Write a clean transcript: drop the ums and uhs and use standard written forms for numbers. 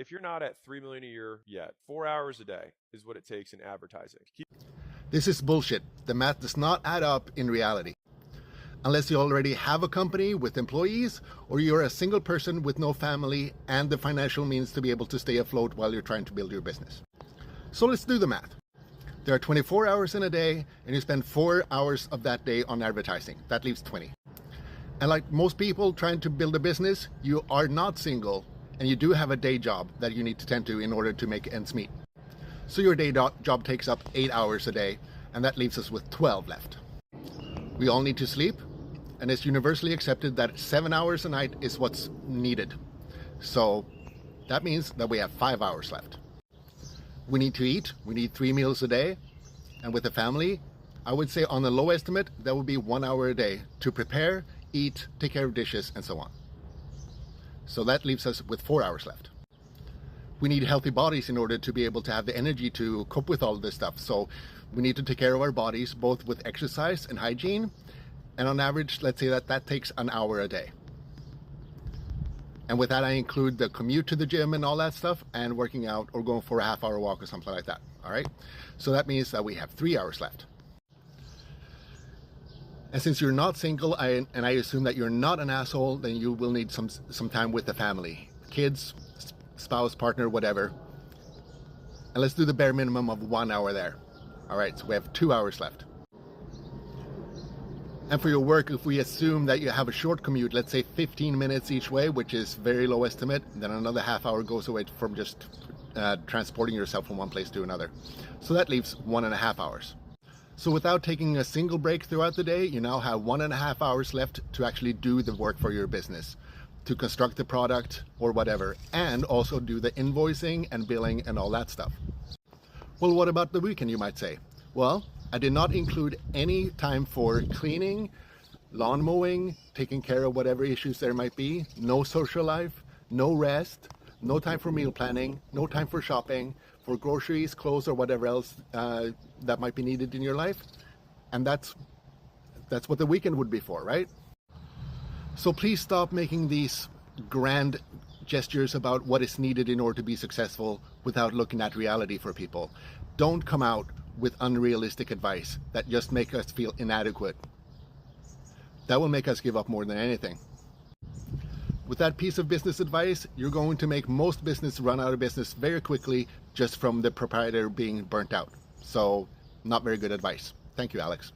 if you're not at 3 million a year yet, 4 hours a day is what it takes in advertising. This is bullshit. The math does not add up in reality. Unless you already have a company with employees, or you're a single person with no family and the financial means to be able to stay afloat while you're trying to build your business. So let's do the math. There are 24 hours in a day, and you spend 4 hours of that day on advertising. That leaves 20. And like most people trying to build a business, you are not single, and you do have a day job that you need to tend to in order to make ends meet. So your day job takes up 8 hours a day, and that leaves us with 12 left. We all need to sleep, and it's universally accepted that 7 hours a night is what's needed. So that means that we have 5 hours left. We need to eat. We need 3 meals a day. And with a family, I would say on the low estimate, that would be 1 hour a day to prepare, eat, take care of dishes, and so on. So that leaves us with 4 hours left. We need healthy bodies in order to be able to have the energy to cope with all of this stuff. So we need to take care of our bodies, both with exercise and hygiene. And on average, let's say that takes an hour a day. And with that, I include the commute to the gym and all that stuff, and working out or going for a half-hour walk or something like that. All right. So that means that we have 3 hours left. And since you're not single, and I assume that you're not an asshole, then you will need some time with the family, kids, spouse, partner, whatever. And let's do the bare minimum of 1 hour there. All right. So we have 2 hours left. And for your work, if we assume that you have a short commute, let's say 15 minutes each way, which is very low estimate, then another half hour goes away from just transporting yourself from one place to another. So that leaves 1.5 hours. So without taking a single break throughout the day, you now have 1.5 hours left to actually do the work for your business, to construct the product or whatever, and also do the invoicing and billing and all that stuff. Well, what about the weekend, you might say? Well, I did not include any time for cleaning, lawn mowing, taking care of whatever issues there might be, no social life, no rest, no time for meal planning, no time for shopping, for groceries, clothes, or whatever else that might be needed in your life. And that's what the weekend would be for, right? So please stop making these grand gestures about what is needed in order to be successful without looking at reality for people. Don't come out with unrealistic advice that just make us feel inadequate. That will make us give up more than anything. With that piece of business advice, you're going to make most business run out of business very quickly just from the proprietor being burnt out. So, not very good advice. Thank you, Alex.